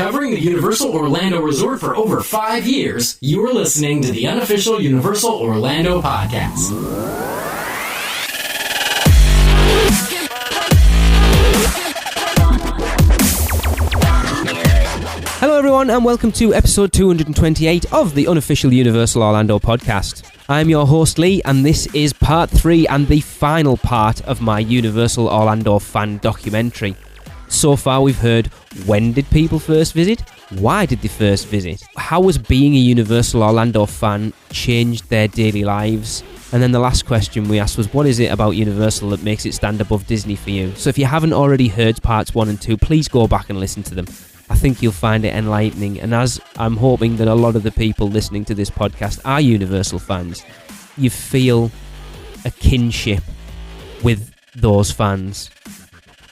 Covering the Universal Orlando Resort for over 5 years, you are listening to the Unofficial Universal Orlando Podcast. Hello everyone and welcome to episode 228 of the Unofficial Universal Orlando Podcast. I'm your host Lee and this is part 3 and the final part of my Universal Orlando fan documentary. So far we've heard when did people first visit, why did they first visit, how has being a Universal Orlando fan changed their daily lives, and then the last question we asked was what is it about Universal that makes it stand above Disney for you. So if you haven't already heard parts 1 and 2, please go back and listen to them. I think you'll find it enlightening, and as I'm hoping that a lot of the people listening to this podcast are Universal fans, you feel a kinship with those fans.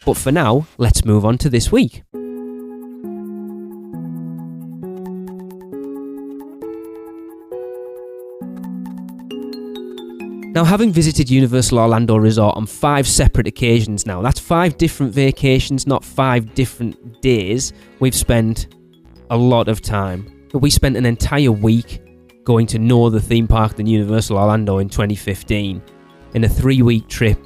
But for now, let's move on to this week. Now, having visited Universal Orlando Resort on 5 separate occasions now, that's 5 different vacations, not 5 different days, we've spent a lot of time. We spent an entire week going to no other theme park than Universal Orlando in 2015, in a 3-week trip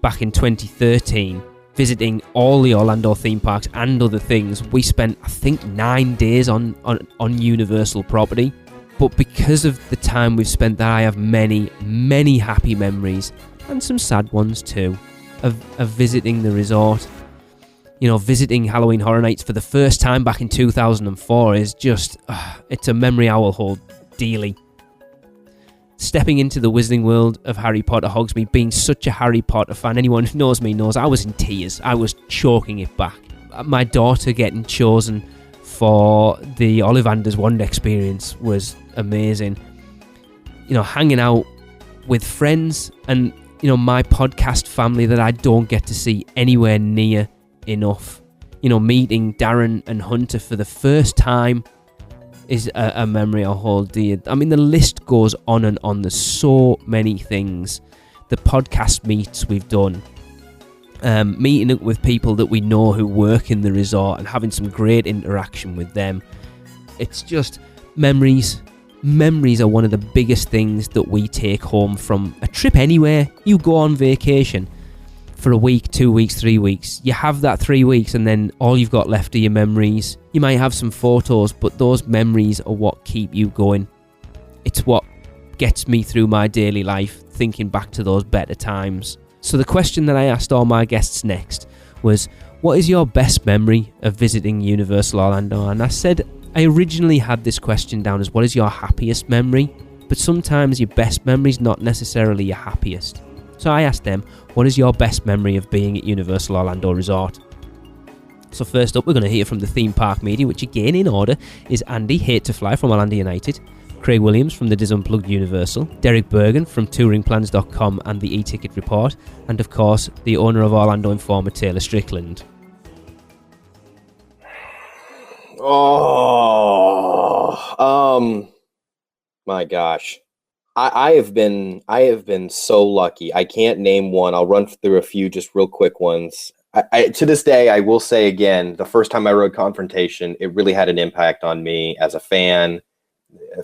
back in 2013, visiting all the Orlando theme parks and other things. We spent, I think, 9 days on Universal property. But because of the time we've spent there, I have many, many happy memories, and some sad ones too, of visiting the resort. You know, visiting Halloween Horror Nights for the first time back in 2004 is just, it's a memory I will hold dearly. Stepping into the Wizarding World of Harry Potter Hogsmeade, being such a Harry Potter fan, anyone who knows me knows I was in tears. I was choking it back. My daughter getting chosen for the Ollivander's Wand experience was amazing. You know, hanging out with friends and, you know, my podcast family that I don't get to see anywhere near enough. You know, meeting Darren and Hunter for the first time is a memory I'll hold dear. I mean, the list goes on and on. There's so many things. The podcast meets we've done. Meeting up with people that we know who work in the resort and having some great interaction with them. It's just memories. Memories are one of the biggest things that we take home from a trip anywhere. You go on vacation for a week, 2 weeks, 3 weeks. You have that 3 weeks and then all you've got left are your memories. You might have some photos, but those memories are what keep you going. It's what gets me through my daily life, thinking back to those better times. So the question that I asked all my guests next was, what is your best memory of visiting Universal Orlando? And I said, I originally had this question down as what is your happiest memory? But sometimes your best memory is not necessarily your happiest. So I asked them, what is your best memory of being at Universal Orlando Resort? So first up, we're going to hear from the theme park media, which again in order is Andy, Hate to Fly from Orlando United, Craig Williams from the Disunplugged Universal, Derek Burgan from touringplans.com and the e-ticket report, and of course the owner of Orlando Informer, Taylor Strickland. My gosh. I have been so lucky. I can't name one. I'll run through a few just real quick ones. I to this day, I will say again, the first time I rode Confrontation, it really had an impact on me as a fan,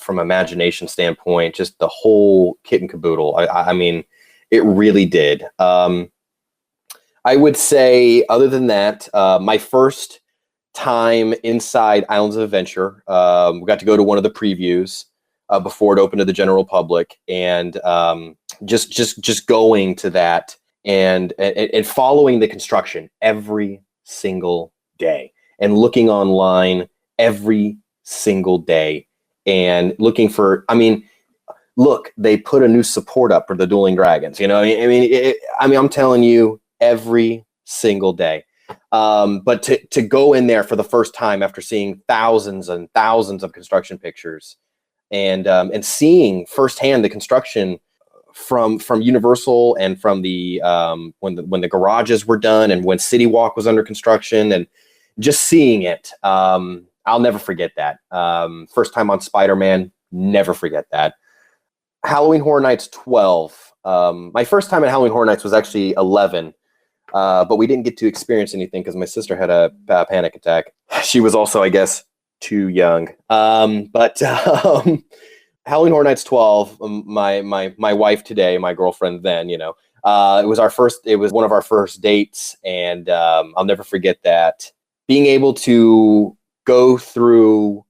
from imagination standpoint, just the whole kit and caboodle. I mean, it really did. I would say, other than that, my first time inside Islands of Adventure, we got to go to one of the previews before it opened to the general public, and just going to that and following the construction every single day and looking online every single day and looking for, I mean, look, they put a new support up for the Dueling Dragons, you know, I mean, I'm telling you every single day. But to go in there for the first time after seeing thousands and thousands of construction pictures and seeing firsthand the construction from Universal and from the when the garages were done and when City Walk was under construction and just seeing it, I'll never forget that. First time on Spider-Man, never forget that. Halloween Horror Nights 12. My first time at Halloween Horror Nights was actually 11, but we didn't get to experience anything because my sister had a panic attack. she was also, I guess, too young. Halloween Horror Nights 12, my wife today, my girlfriend then, it was one of our first dates, and I'll never forget that. Being able to go through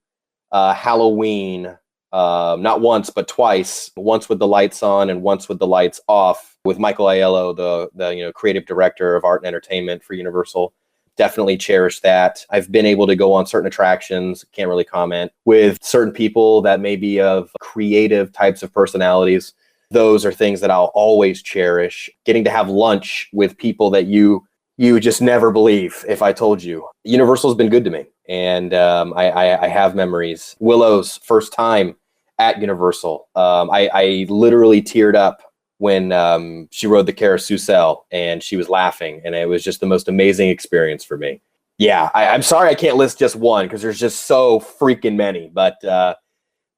Halloween, not once, but twice, once with the lights on and once with the lights off, with Michael Aiello, the creative director of art and entertainment for Universal. Definitely cherish that. I've been able to go on certain attractions, can't really comment, with certain people that may be of creative types of personalities. Those are things that I'll always cherish. Getting to have lunch with people that you just never believe if I told you. Universal's been good to me, and I have memories. Willow's first time at Universal, I literally teared up when she rode the carousel and she was laughing, and it was just the most amazing experience for me. Yeah, I'm sorry I can't list just one because there's just so freaking many, but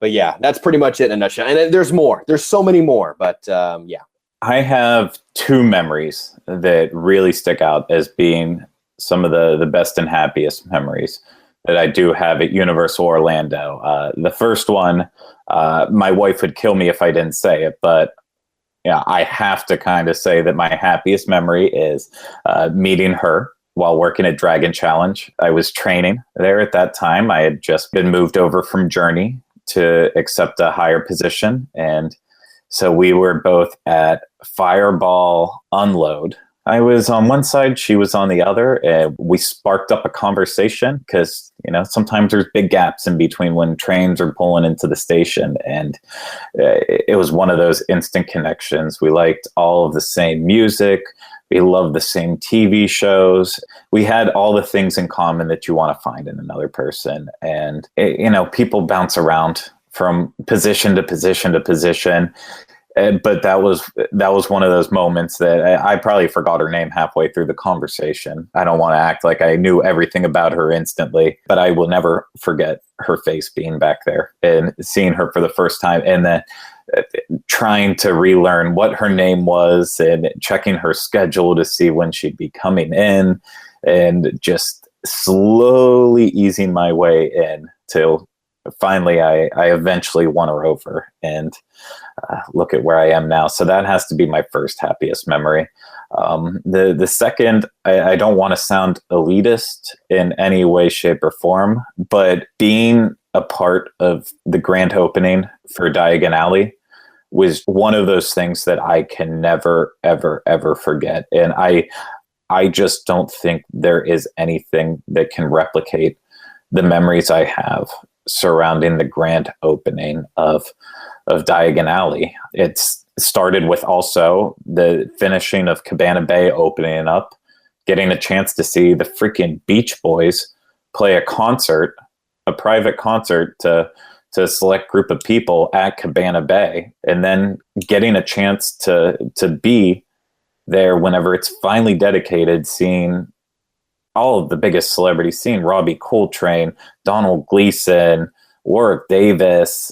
yeah, that's pretty much it in a nutshell. And there's more. There's so many more, but yeah. I have two memories that really stick out as being some of the best and happiest memories that I do have at Universal Orlando. The first one, my wife would kill me if I didn't say it, but yeah, I have to kind of say that my happiest memory is meeting her while working at Dragon Challenge. I was training there at that time. I had just been moved over from Journey to accept a higher position. And so we were both at Fireball Unload. I was on one side, she was on the other, and we sparked up a conversation because, sometimes there's big gaps in between when trains are pulling into the station. And it was one of those instant connections. We liked all of the same music. We loved the same TV shows. We had all the things in common that you want to find in another person. And, people bounce around from position to position to position. But that was one of those moments that I probably forgot her name halfway through the conversation. I don't want to act like I knew everything about her instantly, but I will never forget her face being back there and seeing her for the first time, and then trying to relearn what her name was and checking her schedule to see when she'd be coming in, and just slowly easing my way in till finally I eventually won her over, and look at where I am now. So that has to be my first happiest memory. The second, I don't want to sound elitist in any way, shape, or form, but being a part of the grand opening for Diagon Alley was one of those things that I can never, ever, ever forget. And I just don't think there is anything that can replicate the memories I have surrounding the grand opening of Diagon Alley. It's started with also the finishing of Cabana Bay opening up, getting a chance to see the freaking Beach Boys play a concert, a private concert to a select group of people at Cabana Bay, and then getting a chance to be there whenever it's finally dedicated, seeing all of the biggest celebrities, seeing Robbie Coltrane, Donald Gleason, Warwick Davis,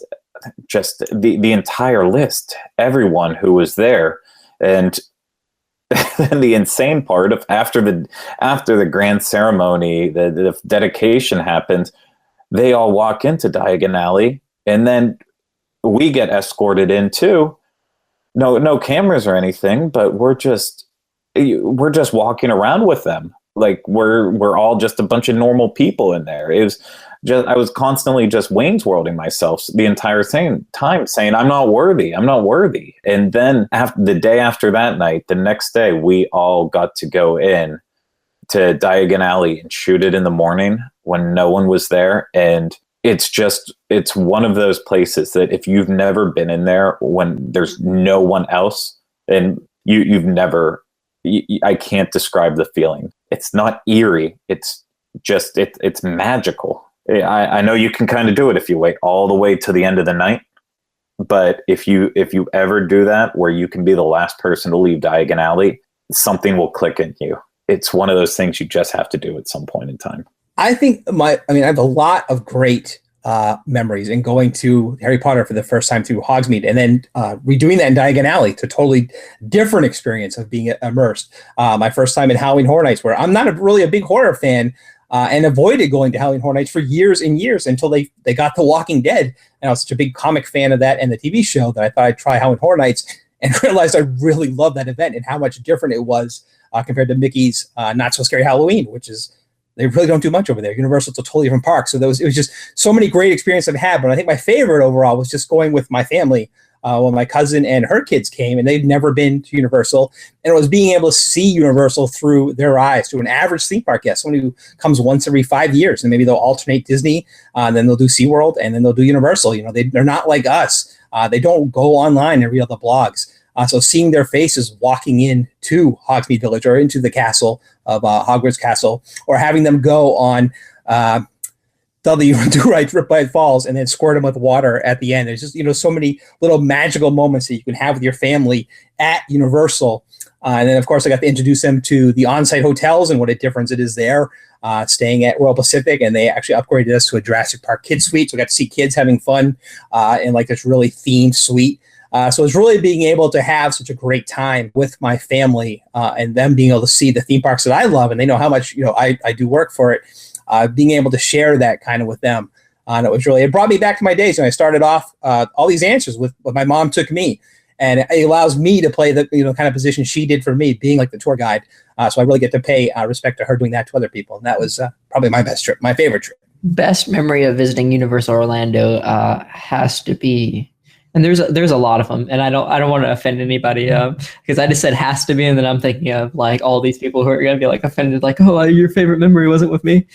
just the entire list, everyone who was there. And then the insane part of after the grand ceremony, the dedication happened, they all walk into Diagon Alley, and then we get escorted in too. No cameras or anything, but we're just walking around with them. Like we're all just a bunch of normal people in there. It was just, I was constantly just Wayne's Worlding myself the entire time, saying, I'm not worthy. And then the day after that night, the next day, we all got to go in to Diagon Alley and shoot it in the morning when no one was there. And it's one of those places that if you've never been in there when there's no one else, and you've never, I can't describe the feeling. It's not eerie. It's just, it's magical. I know you can kind of do it if you wait all the way to the end of the night. But if you ever do that, where you can be the last person to leave Diagon Alley, something will click in you. It's one of those things you just have to do at some point in time. I think I have a lot of great memories in going to Harry Potter for the first time through Hogsmeade, and then redoing that in Diagon Alley, to totally different experience of being immersed. My first time in Halloween Horror Nights, where I'm not really a big horror fan. and avoided going to Halloween Horror Nights for years and years until they got The Walking Dead. And I was such a big comic fan of that and the TV show that I thought I'd try Halloween Horror Nights, and realized I really loved that event and how much different it was compared to Mickey's Not So Scary Halloween, which is, they really don't do much over there. Universal's a totally different park. So it was just so many great experiences I've had. But I think my favorite overall was just going with my family when my cousin and her kids came, and they'd never been to Universal. And it was being able to see Universal through their eyes, to an average theme park guest, someone who comes once every 5 years, and maybe they'll alternate Disney, and then they'll do SeaWorld, and then they'll do Universal. They're not like us. They don't go online and read all the blogs. So seeing their faces walking into Hogsmeade Village or into the castle of Hogwarts Castle, or having them go on Riptide Falls and then squirt them with water at the end. There's just, so many little magical moments that you can have with your family at Universal. And then, of course, I got to introduce them to the on-site hotels and what a difference it is there. Staying at Royal Pacific, and they actually upgraded us to a Jurassic Park Kids Suite. So we got to see kids having fun in like this really themed suite. So it's really being able to have such a great time with my family and them being able to see the theme parks that I love, and they know how much I do work for it. Being able to share that kind of with them, and it brought me back to my days when I started off all these answers with what my mom took me, and it allows me to play the kind of position she did for me, being like the tour guide. So I really get to pay respect to her doing that to other people, and that was probably my best trip, my favorite trip. Best memory of visiting Universal Orlando has to be. And there's a lot of them, and I don't want to offend anybody because I just said has to be, and then I'm thinking of like all these people who are going to be like offended, like, oh, your favorite memory wasn't with me.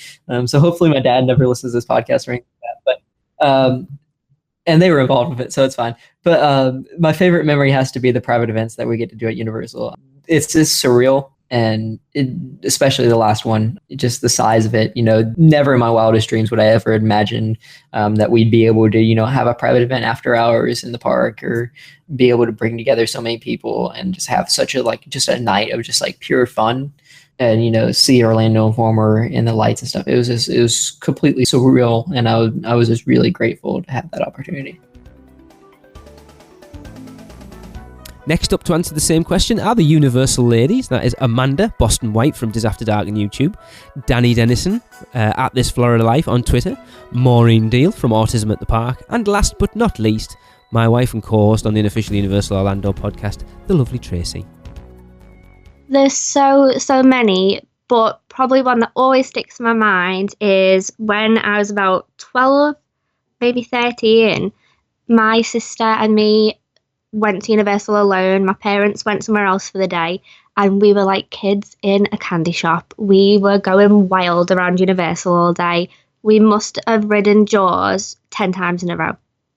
So hopefully my dad never listens to this podcast or anything like that. But and they were involved with it, so it's fine. But my favorite memory has to be the private events that we get to do at Universal. It's just surreal. And especially the last one, just the size of it, never in my wildest dreams would I ever imagine that we'd be able to, have a private event after hours in the park, or be able to bring together so many people and just have such a night of just like pure fun, and, see Orlando Informer and the lights and stuff. It was completely surreal. And I was just really grateful to have that opportunity. Next up to answer the same question are the Universal ladies. That is Amanda, Boston White from Diz After Dark on YouTube, Dani Dennison, at This Florida Life on Twitter, Maureen Deal from Autism at the Park, and last but not least, my wife and co-host on the Unofficial Universal Orlando podcast, the lovely Tracey. There's so many, but probably one that always sticks in my mind is when I was about 12, maybe 13, my sister and me went to Universal alone. My parents went somewhere else for the day, and we were like kids in a candy shop. We were going wild around Universal all day. We must have ridden Jaws 10 times in a row,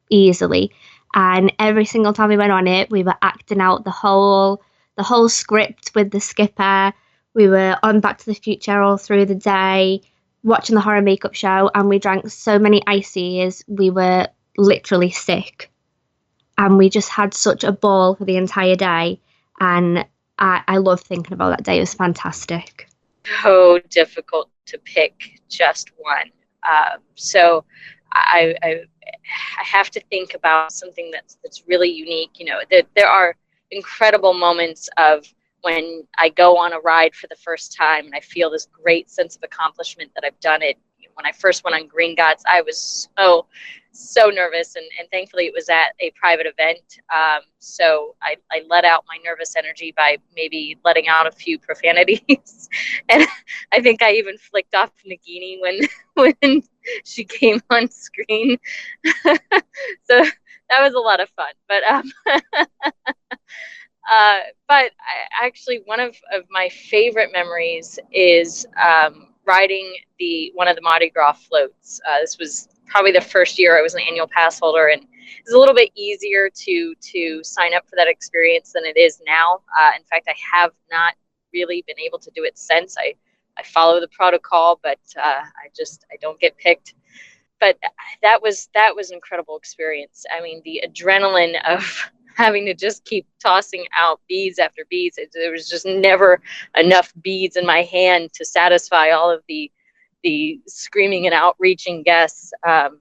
easily. And every single time we went on it, we were acting out the whole script with the skipper. We were on Back to the Future all through the day, watching the horror makeup show, and we drank so many ices, we were literally sick. And we just had such a ball for the entire day. And I love thinking about that day. It was fantastic. So difficult to pick just one. So I have to think about something that's really unique. There are incredible moments of when I go on a ride for the first time and I feel this great sense of accomplishment that I've done it. When I first went on Green Gods, I was so nervous, and thankfully it was at a private event. So I let out my nervous energy by maybe letting out a few profanities. And I think I even flicked off Nagini when she came on screen. So that was a lot of fun. But actually one of my favorite memories is riding one of the Mardi Gras floats. This was probably the first year I was an annual pass holder, and it's a little bit easier to sign up for that experience than it is now. In fact, I have not really been able to do it since. I follow the protocol, but I don't get picked. But that was an incredible experience. I mean, the adrenaline of having to just keep tossing out beads after beads. There was just never enough beads in my hand to satisfy all of the screaming and outreaching guests,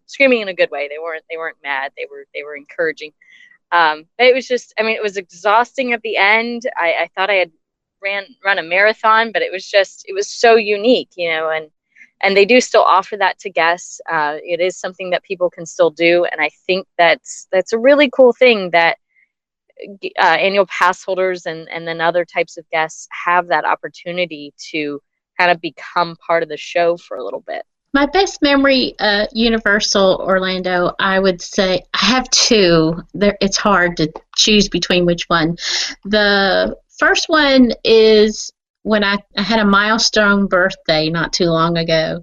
screaming in a good way. They weren't mad. They were encouraging. It was just, it was exhausting at the end. I thought I had run a marathon, but it was so unique, and and they do still offer that to guests. It is something that people can still do, and I think that's a really cool thing that annual pass holders and then other types of guests have that opportunity to kind of become part of the show for a little bit. My best memory, Universal Orlando, I would say I have two. It's hard to choose between which one. The first one is when I had a milestone birthday not too long ago,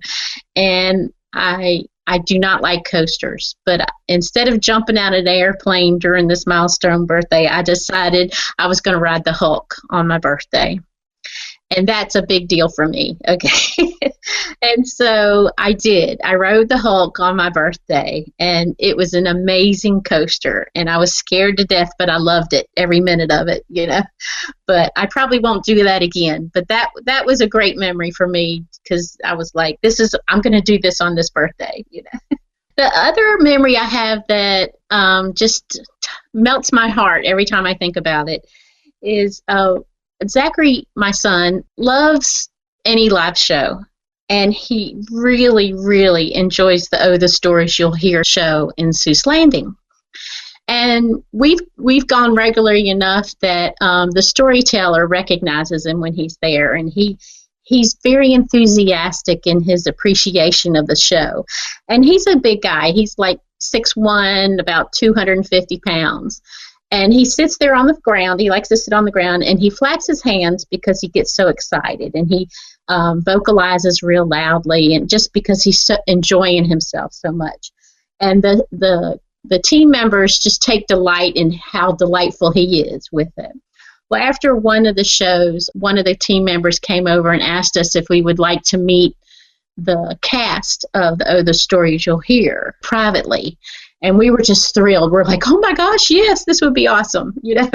and I do not like coasters, but instead of jumping out of an airplane during this milestone birthday, I decided I was going to ride the Hulk on my birthday. And that's a big deal for me, okay? And so I did. I rode the Hulk on my birthday, and it was an amazing coaster. And I was scared to death, but I loved it, every minute of it, you know. But I probably won't do that again. But that was a great memory for me, because I was like, I'm going to do this on this birthday, you know. The other memory I have that just melts my heart every time I think about it is Zachary, my son, loves any live show, and he really, really enjoys the Stories You'll Hear show in Seuss Landing. And we've gone regularly enough that the storyteller recognizes him when he's there, and he's very enthusiastic in his appreciation of the show. And he's a big guy. He's like 6'1", about 250 pounds. And he sits there on the ground. He likes to sit on the ground, and he flaps his hands because he gets so excited. And he vocalizes real loudly, and just because he's so enjoying himself so much. And the team members just take delight in how delightful he is with it. Well, after one of the shows, one of the team members came over and asked us if we would like to meet the cast of the Stories You'll Hear privately. And we were just thrilled. We're like, oh my gosh, yes, this would be awesome, you know.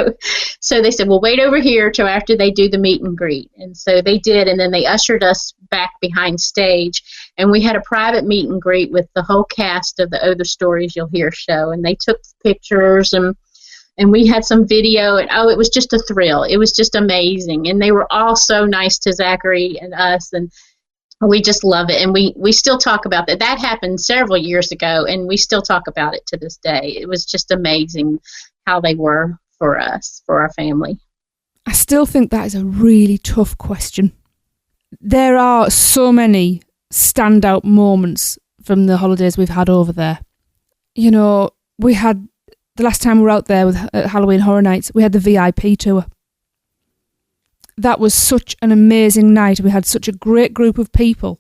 So they said, well, wait over here till after they do the meet and greet. And so they did, and then they ushered us back behind stage, and we had a private meet and greet with the whole cast of the Stories You'll Hear show. And they took pictures, and we had some video, and it was just a thrill. It was just amazing. And they were all so nice to Zachary and us, and we just love it, and we still talk about that. That happened several years ago, and we still talk about it to this day. It was just amazing how they were for us, for our family. I still think that is a really tough question. There are so many standout moments from the holidays we've had over there. You know, we had, the last time we were out there at Halloween Horror Nights, we had the VIP tour. That was such an amazing night. We had such a great group of people,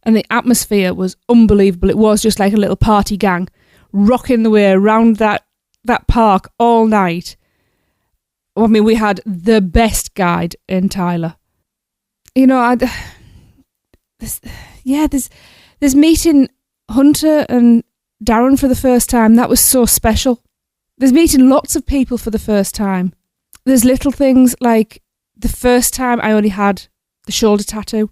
and the atmosphere was unbelievable. It was just like a little party gang rocking the way around that park all night. I mean, we had the best guide in Tyler. You know, there's meeting Hunter and Darren for the first time. That was so special. There's meeting lots of people for the first time. There's little things like the first time I only had the shoulder tattoo,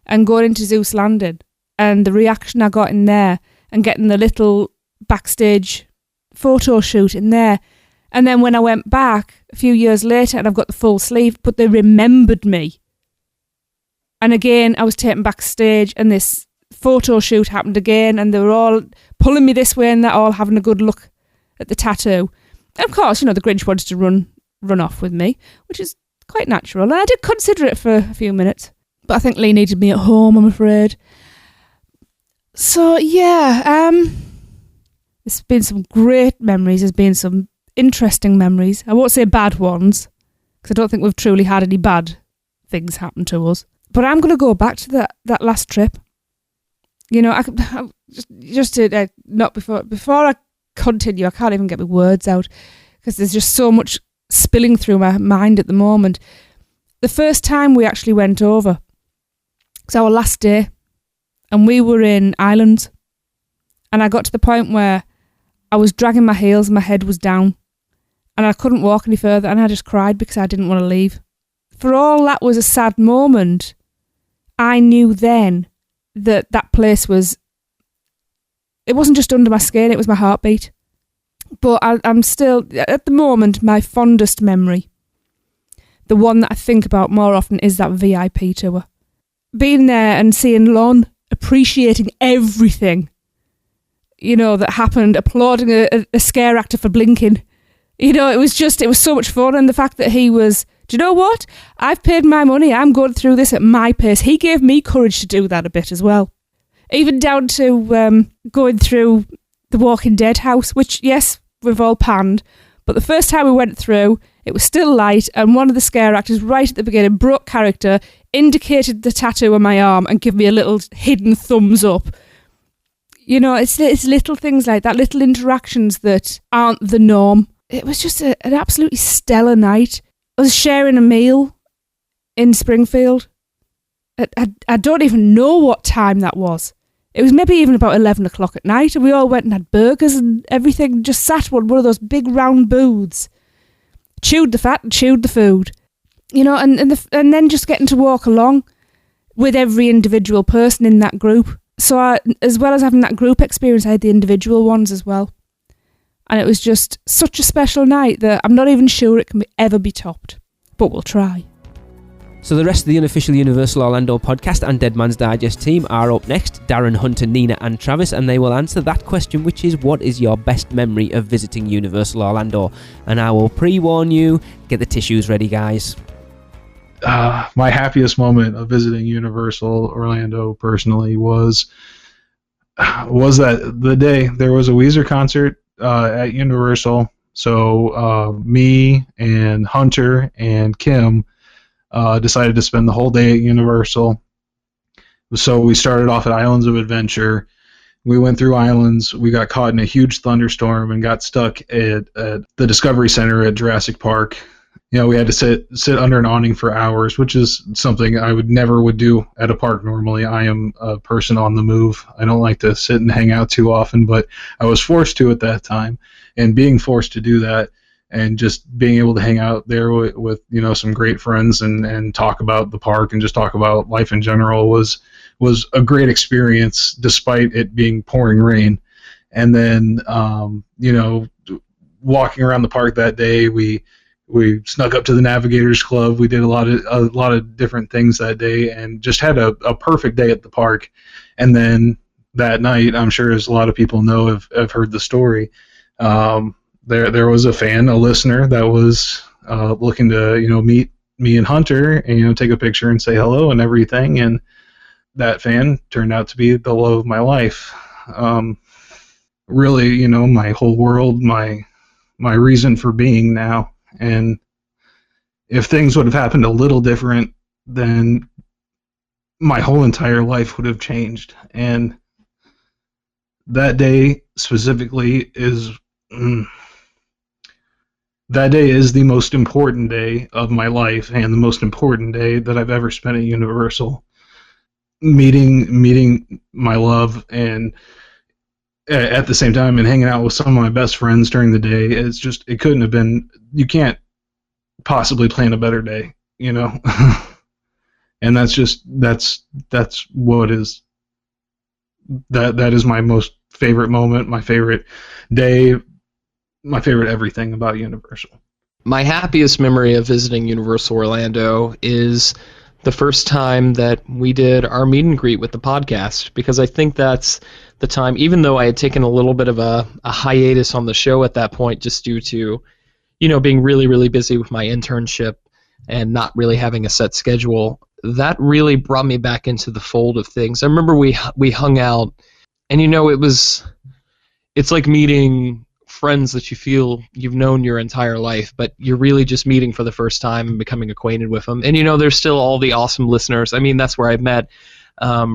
and going into Seuss Landing and the reaction I got in there, and getting the little backstage photo shoot in there. And then when I went back a few years later and I've got the full sleeve, but they remembered me. And again, I was taken backstage, and this photo shoot happened again, and they were all pulling me this way and that, all having a good look at the tattoo. And of course, you know, the Grinch wanted to run off with me, which is quite natural. And I did consider it for a few minutes, but I think Lee needed me at home, I'm afraid. So yeah, there's been some great memories. There's been some interesting memories. I won't say bad ones, because I don't think we've truly had any bad things happen to us. But I'm going to go back to that last trip. You know, before I continue, I can't even get my words out, because there's just so much spilling through my mind at the moment. The first time we actually went over, it was our last day, and we were in Ireland, and I got to the point where I was dragging my heels and my head was down, and I couldn't walk any further, and I just cried because I didn't want to leave. For all that was a sad moment, I knew then that place was, it wasn't just under my skin, it was my heartbeat. But I'm still, at the moment, my fondest memory, the one that I think about more often, is that VIP tour. being there and seeing Lon appreciating everything, that happened, applauding a scare actor for blinking. It was so much fun. And the fact that he was, do you know what? I've paid my money. I'm going through this at my pace. He gave me courage to do that a bit as well. Even down to going through the Walking Dead house, which, yes, we've all panned. But the first time we went through, it was still light, and one of the scare actors right at the beginning broke character, indicated the tattoo on my arm, and gave me a little hidden thumbs up. It's little things like that, little interactions that aren't the norm. It was just an absolutely stellar night. I was sharing a meal in Springfield. I don't even know what time that was. It was maybe even about 11 o'clock at night, and we all went and had burgers and everything, just sat on one of those big round booths, chewed the fat and chewed the food, and then just getting to walk along with every individual person in that group. So as well as having that group experience, I had the individual ones as well. And it was just such a special night that I'm not even sure it can ever be topped, but we'll try. So the rest of the Unofficial Universal Orlando podcast and Dead Man's Digest team are up next, Darren, Hunter, Nina and Travis, and they will answer that question, which is, what is your best memory of visiting Universal Orlando? And I will pre-warn you, get the tissues ready, guys. My happiest moment of visiting Universal Orlando personally was that the day there was a Weezer concert at Universal. So me and Hunter and Kim decided to spend the whole day at Universal. So we started off at Islands of Adventure. We went through Islands. We got caught in a huge thunderstorm and got stuck at the Discovery Center at Jurassic Park. We had to sit under an awning for hours, which is something I would never do at a park normally. I am a person on the move. I don't like to sit and hang out too often, but I was forced to at that time. And being forced to do that and just being able to hang out there with some great friends and talk about the park and just talk about life in general was a great experience, despite it being pouring rain. And then walking around the park that day, we snuck up to the Navigators Club. We did a lot of different things that day and just had a perfect day at the park. And then that night, I'm sure as a lot of people know, have heard the story, there was a listener that was looking to meet me and Hunter and take a picture and say hello and everything, and that fan turned out to be the love of my life. Really, my whole world, my reason for being now. And if things would have happened a little different, then my whole entire life would have changed. And that day specifically is the most important day of my life and the most important day that I've ever spent at Universal. Meeting my love and at the same time and hanging out with some of my best friends during the day. It couldn't have been, you can't possibly plan a better day, and that's what is, that is my most favorite moment, my favorite day, my favorite everything about Universal. My happiest memory of visiting Universal Orlando is the first time that we did our meet and greet with the podcast, because I think that's the time, even though I had taken a little bit of a hiatus on the show at that point, just due to, being really, really busy with my internship and not really having a set schedule, that really brought me back into the fold of things. I remember we hung out, and it's like meeting friends that you feel you've known your entire life, but you're really just meeting for the first time and becoming acquainted with them. And there's still all the awesome listeners. I mean, that's where I've met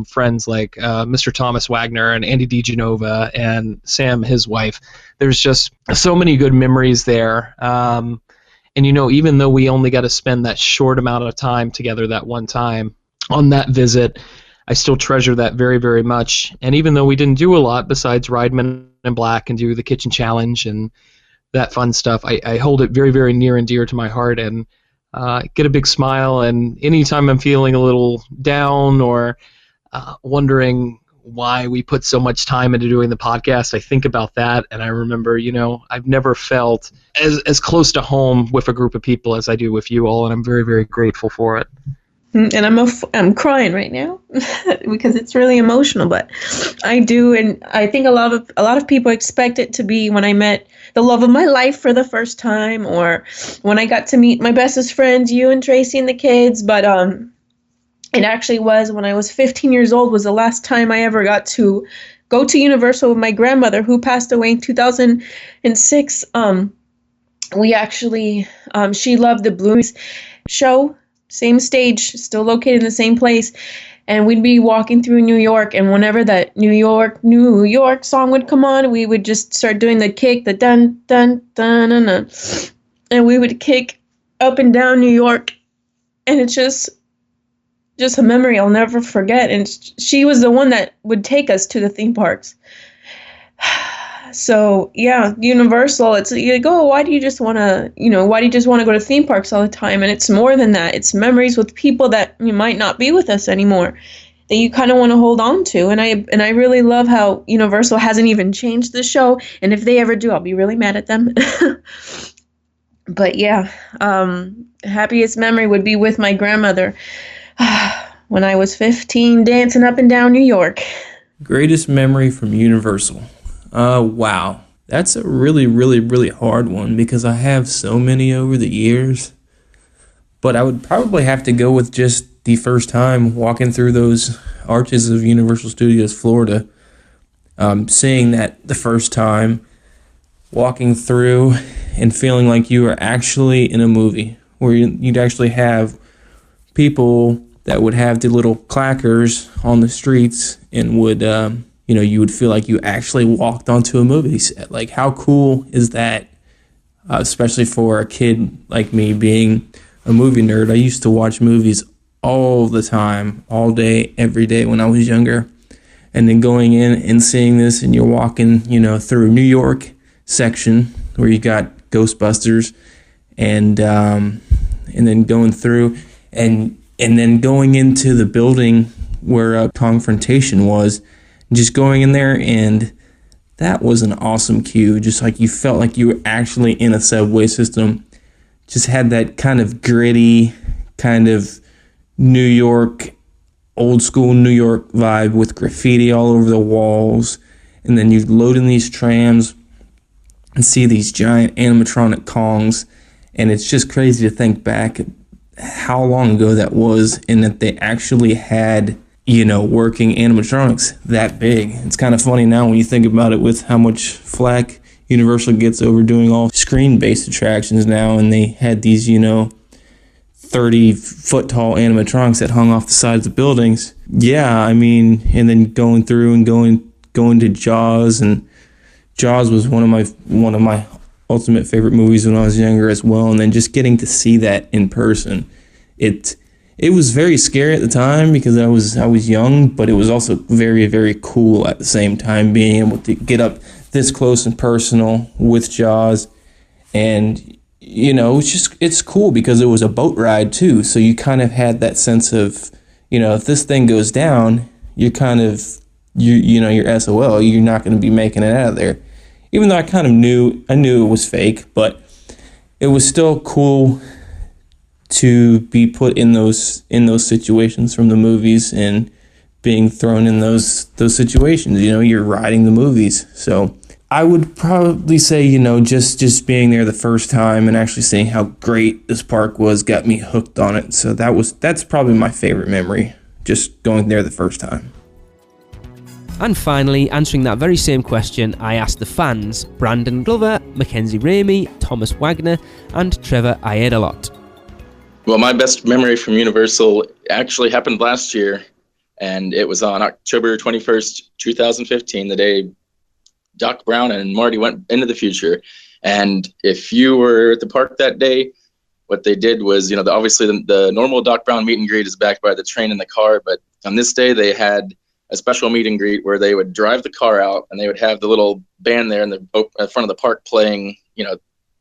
friends like Mr. Thomas Wagner and Andy DeGenova and Sam, his wife. There's just so many good memories there. And even though we only got to spend that short amount of time together that one time on that visit, I still treasure that very, very much. And even though we didn't do a lot besides ride Men in Black and do the kitchen challenge and that fun stuff, I hold it very, very near and dear to my heart and get a big smile. And anytime I'm feeling a little down or wondering why we put so much time into doing the podcast, I think about that, and I remember, I've never felt as close to home with a group of people as I do with you all, and I'm very, very grateful for it. and I'm crying right now because it's really emotional, but I do, and I think a lot of people expect it to be when I met the love of my life for the first time, or when I got to meet my bestest friends, you and Tracey and the kids, but it actually was when I was 15 years old was the last time I ever got to go to Universal with my grandmother, who passed away in 2006. We actually, she loved the Blues show, same stage, still located in the same place. And we'd be walking through New York, and whenever that New York song would come on, we would just start doing the kick, the dun, dun, dun, dun, dun. And we would kick up and down New York. And it's just a memory I'll never forget. And she was the one that would take us to the theme parks. So yeah, Universal, it's, you go, why do you just want to go to theme parks all the time? And it's more than that. It's memories with people that you might not be with us anymore, that you kind of want to hold on to. And I really love how Universal hasn't even changed the show. And if they ever do, I'll be really mad at them. But yeah, happiest memory would be with my grandmother when I was 15, dancing up and down New York. Greatest memory from Universal. Wow. That's a really, really, really hard one because I have so many over the years. But I would probably have to go with just the first time walking through those arches of Universal Studios Florida. Seeing that the first time, walking through and feeling like you were actually in a movie where you'd actually have people that would have the little clackers on the streets and would, you would feel like you actually walked onto a movie set. Like, how cool is that? Especially for a kid like me being a movie nerd. I used to watch movies all the time, all day, every day when I was younger. And then going in and seeing this, and you're walking, through New York section where you got Ghostbusters, and then going through and then going into the building where Confrontation was, just going in there, and that was an awesome cue. Just like you felt like you were actually in a subway system. Just had that kind of gritty, kind of New York, old school New York vibe with graffiti all over the walls. And then you load in these trams and see these giant animatronic Kongs. And it's just crazy to think back how long ago that was, and that they actually had, working animatronics that big. It's kind of funny now when you think about it with how much flack Universal gets over doing all screen-based attractions now, and they had these, 30-foot tall animatronics that hung off the sides of buildings. Yeah, and then going through and going to Jaws, and Jaws was one of my ultimate favorite movies when I was younger as well, and then just getting to see that in person. It was very scary at the time because I was young, but it was also very, very cool at the same time, being able to get up this close and personal with Jaws. And it's cool because it was a boat ride too, so you kind of had that sense of, if this thing goes down, you're kind of you're SOL, you're not going to be making it out of there. Even though I knew it was fake, but it was still cool to be put in those situations from the movies and being thrown in those situations. You're riding the movies. So I would probably say, just being there the first time and actually seeing how great this park was got me hooked on it. So that's probably my favorite memory, just going there the first time. And finally, answering that very same question, I asked the fans, Brandon Glover, Mackenzie Ramey, Thomas Wagner, and Trevor Iedalot. Well, my best memory from Universal actually happened last year, and it was on October 21st, 2015, the day Doc Brown and Marty went into the future. And if you were at the park that day, what they did was, obviously the normal Doc Brown meet and greet is backed by the train and the car, but on this day they had a special meet and greet where they would drive the car out and they would have the little band there in the front of the park playing,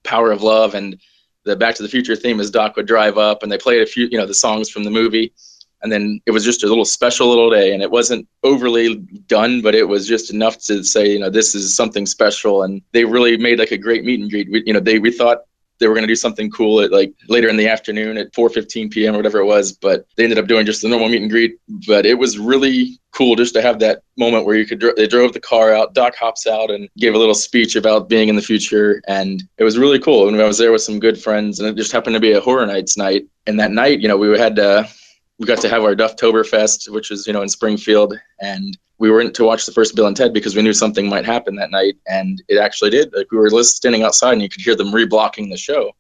Power of Love, and the Back to the Future theme as Doc would drive up, and they played a few, the songs from the movie. And then it was just a little special little day, and it wasn't overly done, but it was just enough to say, this is something special. And they really made like a great meet and greet. We thought they were going to do something cool at like later in the afternoon at 4:15 p.m. or whatever it was, but they ended up doing just the normal meet and greet. But it was really cool just to have that moment where they drove the car out, Doc hops out and gave a little speech about being in the future. And it was really cool. And I was there with some good friends, and it just happened to be a Horror Nights night. And that night, we got to have our Dufftoberfest, which was, in Springfield. And we went to watch the first Bill and Ted because we knew something might happen that night. And it actually did. Like, we were standing outside and you could hear them reblocking the show.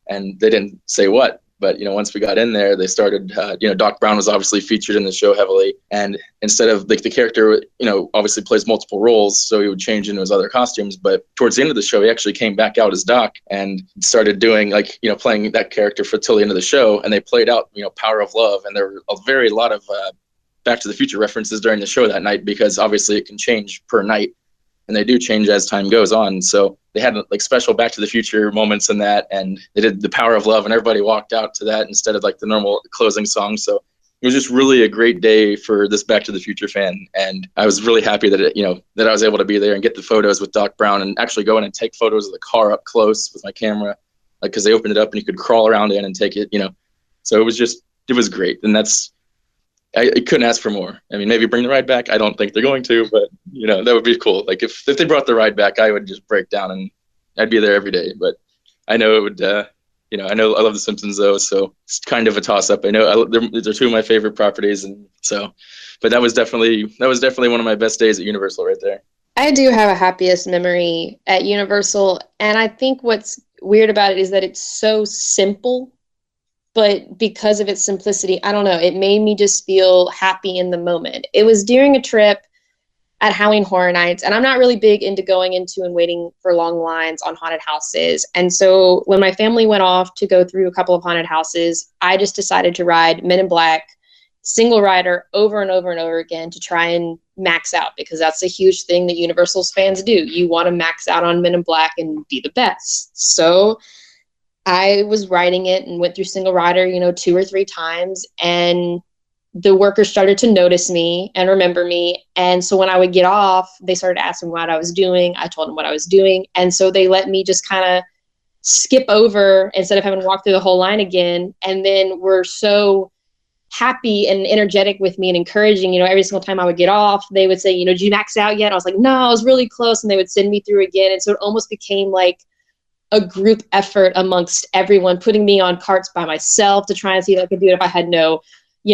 And they didn't say what. But, once we got in there, they started, Doc Brown was obviously featured in the show heavily. And instead of the character, obviously plays multiple roles, so he would change into his other costumes. But towards the end of the show, he actually came back out as Doc and started doing playing that character till the end of the show. And they played out, Power of Love. And there were a lot of Back to the Future references during the show that night, because obviously it can change per night. And they do change as time goes on. So they had special Back to the Future moments in that, and they did the Power of Love, and everybody walked out to that instead of the normal closing song. So it was just really a great day for this Back to the Future fan. And I was really happy that that I was able to be there and get the photos with Doc Brown, and actually go in and take photos of the car up close with my camera, because they opened it up and you could crawl around in and take it, So it was great. And I couldn't ask for more. I mean, maybe bring the ride back. I don't think they're going to, but that would be cool. Like if they brought the ride back, I would just break down and I'd be there every day. But I know it would. I know I love The Simpsons though, so it's kind of a toss up. I know they're two of my favorite properties, and so. But that was definitely one of my best days at Universal right there. I do have a happiest memory at Universal, and I think what's weird about it is that it's so simple. But because of its simplicity, I don't know, it made me just feel happy in the moment. It was during a trip at Halloween Horror Nights, and I'm not really big into going into and waiting for long lines on haunted houses. And so when my family went off to go through a couple of haunted houses, I just decided to ride Men in Black, single rider, over and over and over again to try and max out, because that's a huge thing that Universal's fans do. You want to max out on Men in Black and be the best. So I was riding it and went through single rider, 2 or 3 times, and the workers started to notice me and remember me. And so when I would get off, they started asking what I was doing. I told them what I was doing. And so they let me just kind of skip over instead of having to walk through the whole line again. And then were so happy and energetic with me and encouraging, every single time I would get off, they would say, did you max out yet? I was like, no, I was really close. And they would send me through again. And so it almost became like a group effort amongst everyone, putting me on carts by myself to try and see if I could do it if I had no,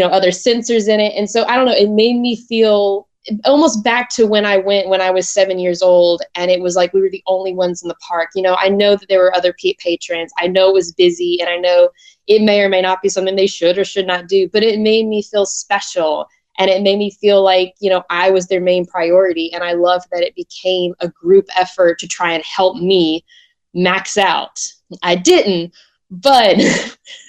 other sensors in it. And so I don't know, it made me feel almost back to when I went when I was 7 years old, and it was like we were the only ones in the park. I know that there were other patrons. I know it was busy, and I know it may or may not be something they should or should not do, but it made me feel special. And it made me feel like, I was their main priority. And I love that it became a group effort to try and help me max out. I didn't, but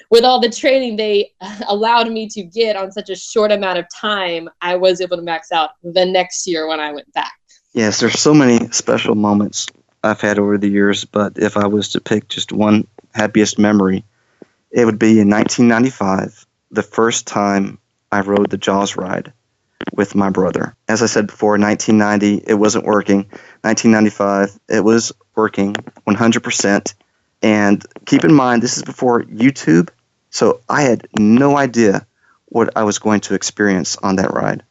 with all the training they allowed me to get on such a short amount of time, I was able to max out the next year when I went back. Yes, there's so many special moments I've had over the years, but if I was to pick just one happiest memory, it would be in 1995, the first time I rode the Jaws ride with my brother. As I said before, 1990, it wasn't working. 1995, it was working 100%. And keep in mind, this is before YouTube, so I had no idea what I was going to experience on that ride.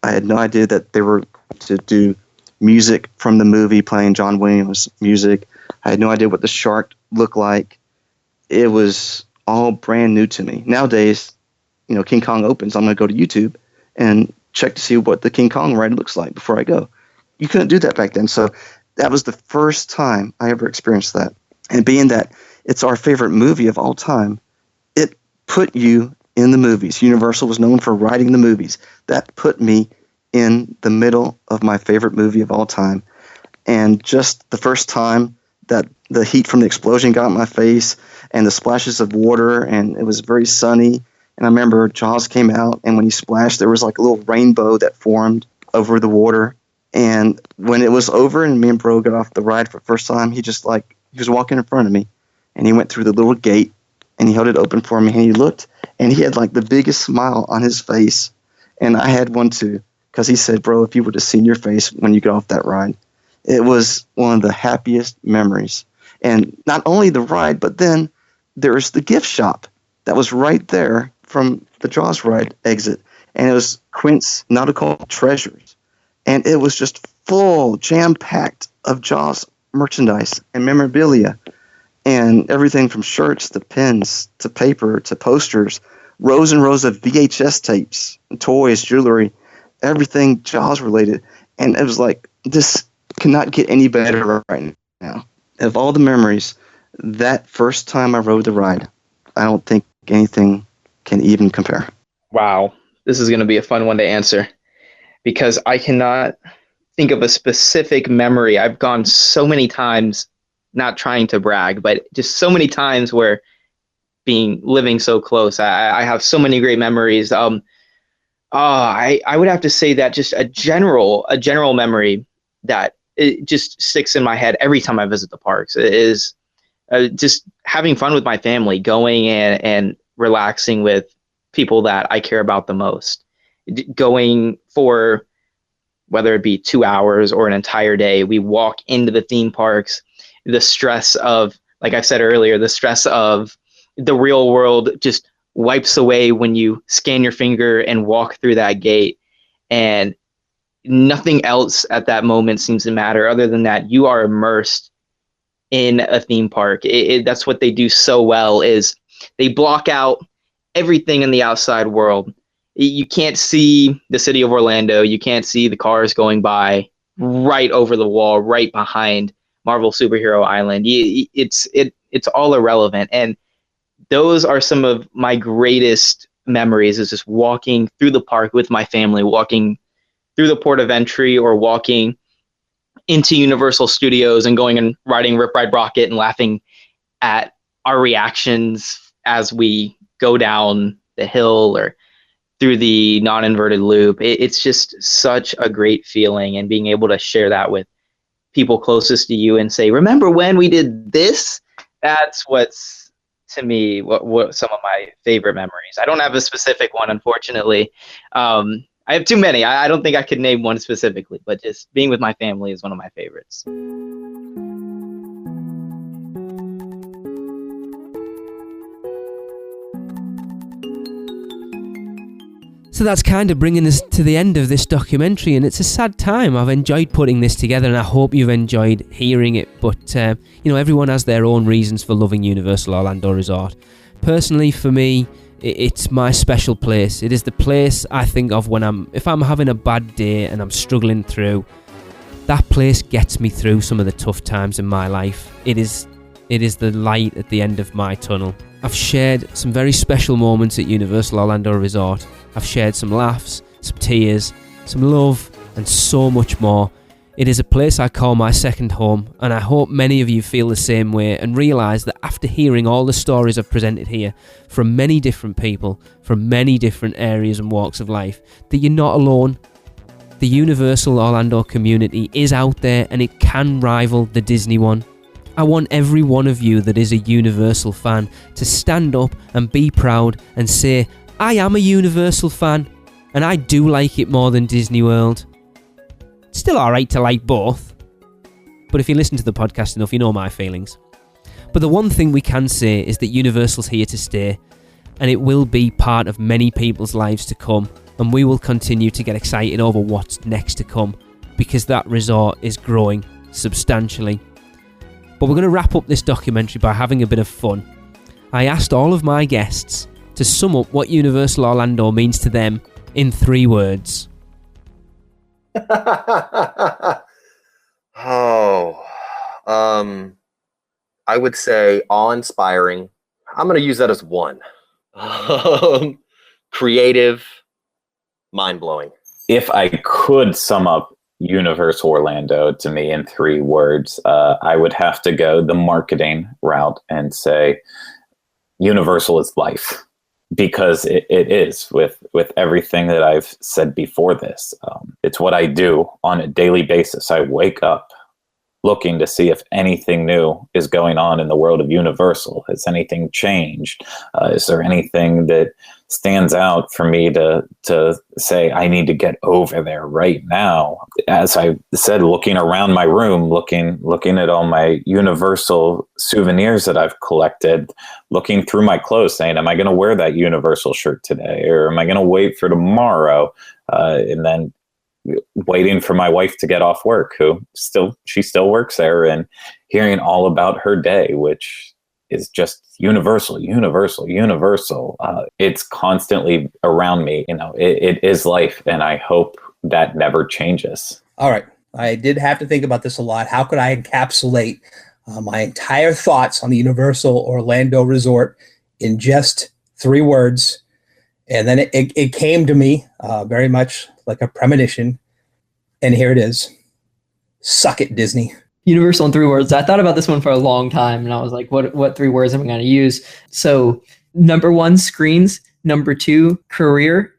I had no idea that they were going to do music from the movie playing John Williams music. I had no idea what the shark looked like. It was all brand new to me. Nowadays, King Kong opens, I'm going to go to YouTube and check to see what the King Kong ride looks like before I go. You couldn't do that back then, so that was the first time I ever experienced that. And being that it's our favorite movie of all time, it put you in the movies. Universal was known for writing the movies. That put me in the middle of my favorite movie of all time. And just the first time that the heat from the explosion got in my face and the splashes of water, and it was very sunny. And I remember Jaws came out, and when he splashed, there was like a little rainbow that formed over the water. And when it was over and me and Bro got off the ride for the first time, he was walking in front of me, and he went through the little gate, and he held it open for me, and he looked, and he had like the biggest smile on his face. And I had one too, because he said, Bro, if you would have seen your face when you got off that ride. It was one of the happiest memories. And not only the ride, but then there's the gift shop that was right there from the Jaws ride exit. And it was Quint's Nautical Treasures. And it was just full, jam-packed of Jaws merchandise and memorabilia. And everything from shirts to pins to paper to posters, rows and rows of VHS tapes, toys, jewelry, everything Jaws related. And it was like, this cannot get any better right now. Of all the memories, that first time I rode the ride, I don't think anything can even compare. Wow. This is going to be a fun one to answer because I cannot think of a specific memory. I've gone so many times, not trying to brag, but just so many times where living so close, I have so many great memories. I would have to say that just a general memory that it just sticks in my head every time I visit the parks is just having fun with my family, going and relaxing with people that I care about the most. Going for, whether it be 2 hours or an entire day, we walk into the theme parks. The stress of, like I said earlier, the stress of the real world just wipes away when you scan your finger and walk through that gate. And nothing else at that moment seems to matter other than that you are immersed in a theme park. That's what they do so well, is they block out everything in the outside world. You can't see the city of Orlando. You can't see the cars going by right over the wall, right behind Marvel Superhero Island. It's all irrelevant. And those are some of my greatest memories, is just walking through the park with my family, walking through the port of entry or walking into Universal Studios and going and riding Rip Ride Rocket and laughing at our reactions as we go down the hill or through the non-inverted loop. It's just such a great feeling, and being able to share that with people closest to you and say, remember when we did this? That's what's, to me, what some of my favorite memories. I don't have a specific one, unfortunately. I have too many. I don't think I could name one specifically, but just being with my family is one of my favorites. So that's kind of bringing us to the end of this documentary, and it's a sad time. I've enjoyed putting this together, and I hope you've enjoyed hearing it. But, everyone has their own reasons for loving Universal Orlando Resort. Personally, for me, it's my special place. It is the place I think of if I'm having a bad day and I'm struggling through. That place gets me through some of the tough times in my life. It is the light at the end of my tunnel. I've shared some very special moments at Universal Orlando Resort. I've shared some laughs, some tears, some love, and so much more. It is a place I call my second home, and I hope many of you feel the same way and realise that after hearing all the stories I've presented here from many different people, from many different areas and walks of life, that you're not alone. The Universal Orlando community is out there, and it can rival the Disney one. I want every one of you that is a Universal fan to stand up and be proud and say, I am a Universal fan, and I do like it more than Disney World. It's still alright to like both, but if you listen to the podcast enough, you know my feelings. But the one thing we can say is that Universal's here to stay, and it will be part of many people's lives to come, and we will continue to get excited over what's next to come, because that resort is growing substantially. But we're going to wrap up this documentary by having a bit of fun. I asked all of my guests to sum up what Universal Orlando means to them in 3 words. I would say awe-inspiring. I'm going to use that as 1. Creative, mind-blowing. If I could sum up Universal Orlando to me in 3 words, I would have to go the marketing route and say Universal is life, because it is with everything that I've said before this. It's what I do on a daily basis. I wake up looking to see if anything new is going on in the world of Universal. Has anything changed? Is there anything that stands out for me to say I need to get over there right now? As I said, looking around my room, looking at all my Universal souvenirs that I've collected, looking through my clothes, saying, am I going to wear that Universal shirt today, or am I going to wait for tomorrow? And then waiting for my wife to get off work, she still works there, and hearing all about her day, which is just Universal. It's constantly around me. It is life, and I hope that never changes. All right. I did have to think about this a lot. How could I encapsulate my entire thoughts on the Universal Orlando Resort in just 3 words? And then it came to me very much like a premonition. And here it is. Suck it, Disney. Universal in 3 words. I thought about this one for a long time, and I was like, what 3 words am I going to use? So number 1, screens. Number 2, career,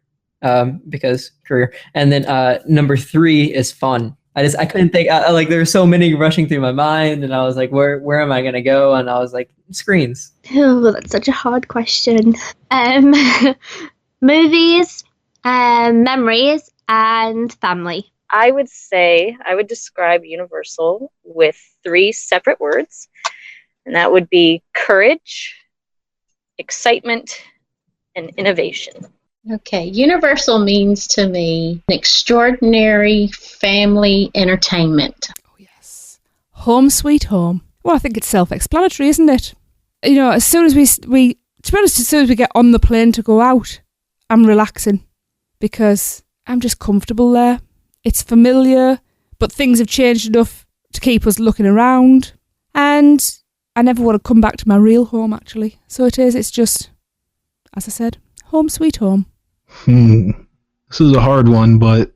because career. And then number 3 is fun. I couldn't think, like there's so many rushing through my mind, and I was like, where am I going to go? And I was like, screens. Oh, that's such a hard question. Movies, memories, and family. I would say I would describe Universal with 3 separate words, and that would be courage, excitement, and innovation. Okay, Universal means to me an extraordinary family entertainment. Home sweet home. Well, I think it's self-explanatory, isn't it? As soon as we to be honest, as soon as we get on the plane to go out, I'm relaxing because I'm just comfortable there. It's familiar, but things have changed enough to keep us looking around. And I never want to come back to my real home, actually. So it's just, as I said, home sweet home. This is a hard one, but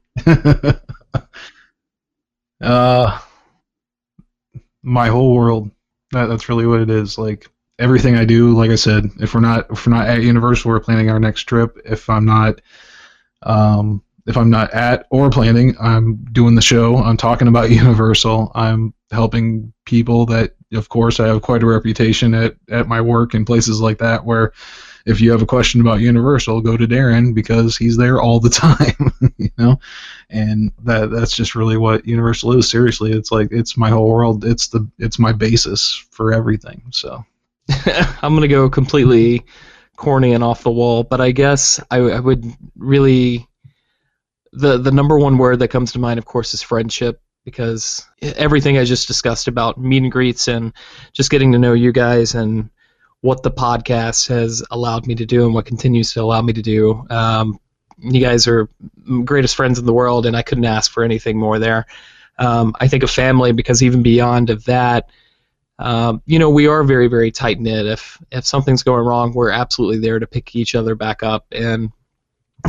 my whole world. That's really what it is. Like everything I do, like I said, if we're not at Universal, we're planning our next trip. If I'm not at or planning, I'm doing the show. I'm talking about Universal. I'm helping people that, of course, I have quite a reputation at my work and places like that, where if you have a question about Universal, go to Darren because he's there all the time, and that's just really what Universal is. Seriously, it's like, it's my whole world. It's my basis for everything. So I'm going to go completely corny and off the wall, but I guess I would really, the number 1 word that comes to mind, of course, is friendship, because everything I just discussed about meet and greets and just getting to know you guys and what the podcast has allowed me to do and what continues to allow me to do. You guys are greatest friends in the world, and I couldn't ask for anything more there. I think of family because even beyond of that, we are very, very tight-knit. If something's going wrong, we're absolutely there to pick each other back up. And,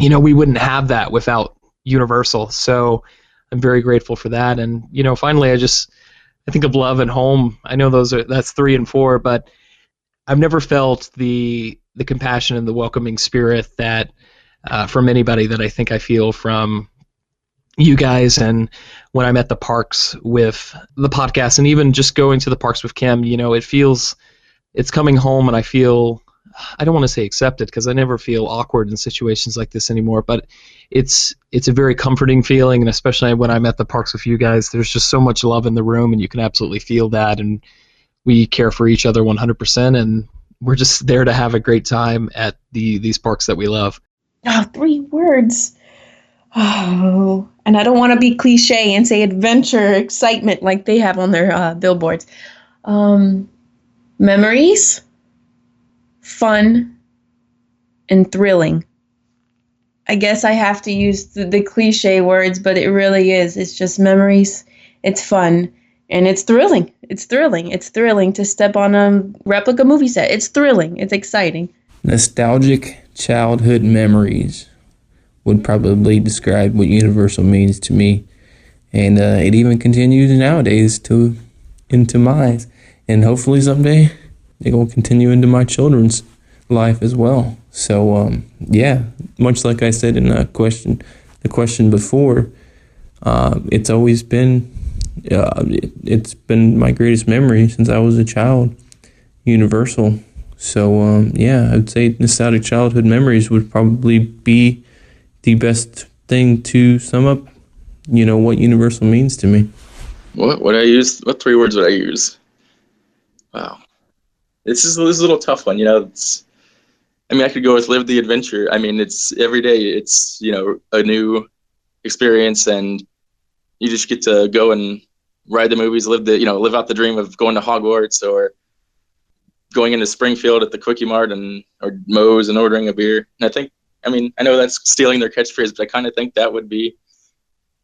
we wouldn't have that without Universal. So I'm very grateful for that. And, finally, I think of love and home. I know that's 3 and 4, but I've never felt the compassion and the welcoming spirit that from anybody that I think I feel from you guys. And when I'm at the parks with the podcast, and even just going to the parks with Kim, it's coming home, and I feel, I don't want to say accepted because I never feel awkward in situations like this anymore, but it's a very comforting feeling. And especially when I'm at the parks with you guys, there's just so much love in the room, and you can absolutely feel that. And we care for each other 100%, and we're just there to have a great time at these parks that we love. 3 words. Oh, and I don't want to be cliche and say adventure, excitement like they have on their billboards. Memories, fun, and thrilling. I guess I have to use the cliche words, but it really is. It's just memories, it's fun, and it's thrilling. It's thrilling. It's thrilling to step on a replica movie set. It's thrilling. It's exciting. Nostalgic childhood memories would probably describe what Universal means to me. And it even continues nowadays into mine. And hopefully someday it will continue into my children's life as well. So, much like I said in the question before, it's always been it's been my greatest memory since I was a child, Universal. So, yeah, I would say nostalgic childhood memories would probably be the best thing to sum up, what Universal means to me. What would I use? What 3 words would I use? Wow. This is a little tough one, I could go with live the adventure. It's every day, it's, a new experience, and you just get to go and ride the movies, live out the dream of going to Hogwarts or going into Springfield at the Quickie Mart or Moe's and ordering a beer. And I know that's stealing their catchphrase, but I kind of think that'd be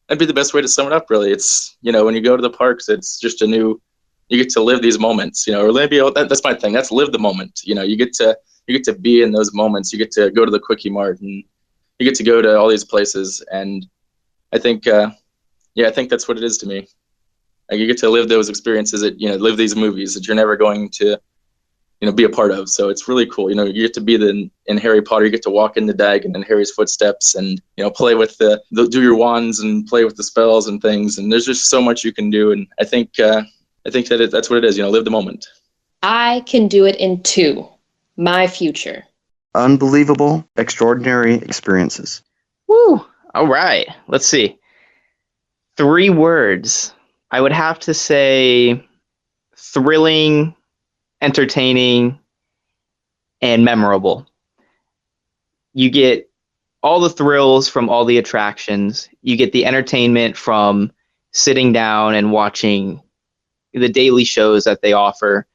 the best way to sum it up, really. It's, when you go to the parks, it's just you get to live these moments, or maybe that's my thing. That's live the moment. You get to be in those moments. You get to go to the Quickie Mart and you get to go to all these places. And I think, I think that's what it is to me. Like, you get to live those experiences live these movies that you're never going to, be a part of. So it's really cool. You get to be in Harry Potter, you get to walk in the Diagon and Harry's footsteps and, play with do your wands and play with the spells and things. And there's just so much you can do. And I think that's what it is, live the moment. I can do it in 2. My future. Unbelievable, extraordinary experiences. Woo! All right. Let's see. 3 words. I would have to say thrilling, entertaining, and memorable. You get all the thrills from all the attractions. You get the entertainment from sitting down and watching the daily shows that they offer.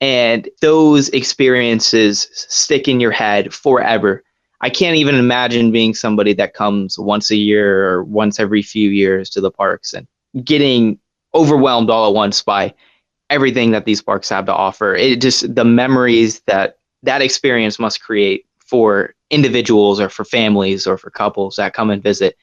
And those experiences stick in your head forever. I can't even imagine being somebody that comes once a year or once every few years to the parks and getting overwhelmed all at once by everything that these parks have to offer. It just, the memories that experience must create for individuals or for families or for couples that come and visit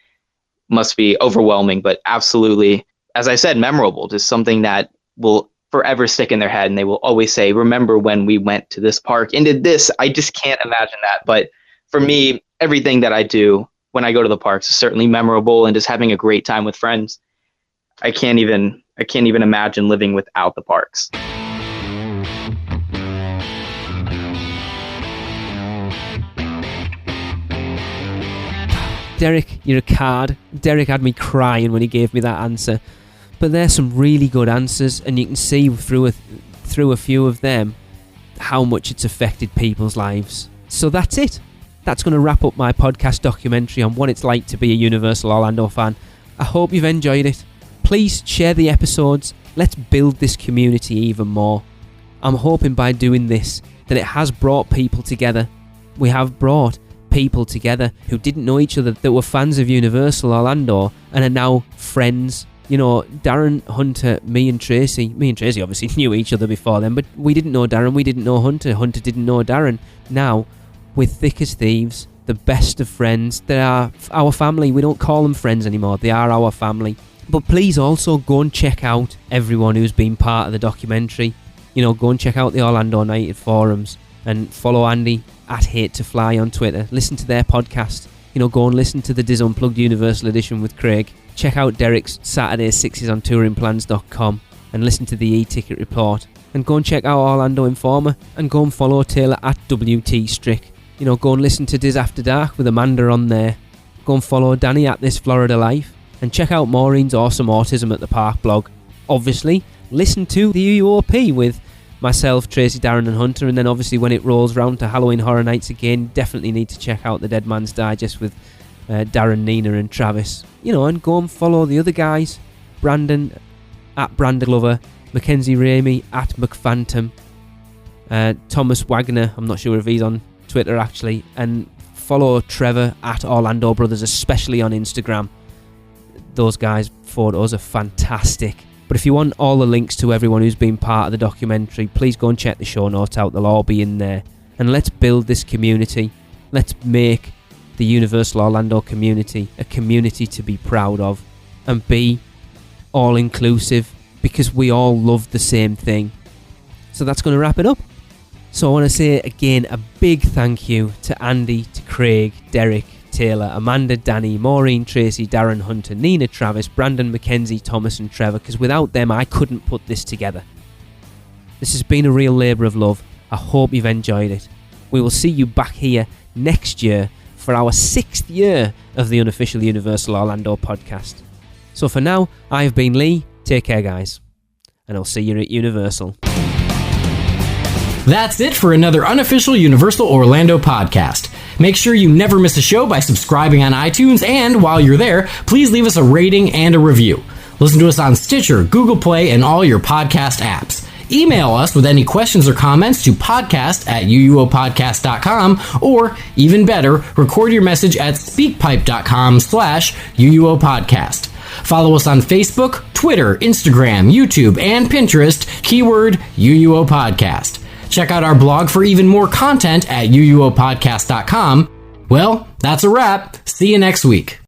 must be overwhelming, but absolutely, as I said, memorable. Just something that will forever stick in their head, and they will always say, remember when we went to this park and did this. I just can't imagine that. But for me, everything that I do when I go to the parks is certainly memorable, and just having a great time with friends. I can't even imagine living without the parks. Derek, you're a card. Derek had me crying when he gave me that answer. But there's some really good answers, and you can see through a few of them how much it's affected people's lives. So that's it. That's going to wrap up my podcast documentary on what it's like to be a Universal Orlando fan. I hope you've enjoyed it. Please share the episodes. Let's build this community even more. I'm hoping by doing this that it has brought people together. We have brought people together who didn't know each other, that were fans of Universal Orlando and are now friends. Darren, Hunter, me and Tracey obviously knew each other before then, but we didn't know Darren, we didn't know Hunter didn't know Darren. Now, we're thick as thieves, the best of friends. They are our family. We don't call them friends anymore, they are our family. But please also go and check out everyone who's been part of the documentary. Go and check out the Orlando United forums and follow Andy at Hate to Fly on Twitter. Listen to their podcast. Go and listen to the Disunplugged Universal Edition with Craig. Check out Derek's Saturday 6s on touringplans.com and listen to the e-ticket report. And go and check out Orlando Informer and go and follow Taylor at WT Strick. Go and listen to Diz After Dark with Amanda on there. Go and follow Dani at This Florida Life. And check out Maureen's awesome Autism at the Park blog. Obviously, listen to the UOP with myself, Tracey, Darren and Hunter. And then obviously when it rolls round to Halloween Horror Nights again, definitely need to check out the Dead Man's Digest with Darren, Nina and Travis. And go and follow the other guys. Brandon at Brandalover, Mackenzie Ramey at McPhantom, Thomas Wagner, I'm not sure if he's on Twitter actually, and follow Trevor at Orlando Brothers, especially on Instagram. Those guys' photos are fantastic. But if you want all the links to everyone who's been part of the documentary, please go and check the show notes out. They'll all be in there. And let's build this community. Let's make the Universal Orlando community a community to be proud of and be all-inclusive, because we all love the same thing. So that's going to wrap it up. So I want to say again a big thank you to Andy, to Craig, Derek, Taylor, Amanda, Dani, Maureen, Tracey, Darren, Hunter, Nina, Travis, Brandon, Mackenzie, Thomas and Trevor, because without them I couldn't put this together. This has been a real labour of love. I hope you've enjoyed it. We will see you back here next year for our 6th year of the Unofficial Universal Orlando podcast. So for now, I've been Lee. Take care, guys. And I'll see you at Universal. That's it for another Unofficial Universal Orlando podcast. Make sure you never miss a show by subscribing on iTunes, and while you're there, please leave us a rating and a review. Listen to us on Stitcher, Google Play, and all your podcast apps. Email us with any questions or comments to podcast@uuopodcast.com, or even better, record your message at speakpipe.com/uuopodcast. Follow us on Facebook, Twitter, Instagram, YouTube, and Pinterest, keyword UUO Podcast. Check out our blog for even more content at uuopodcast.com. Well, that's a wrap. See you next week.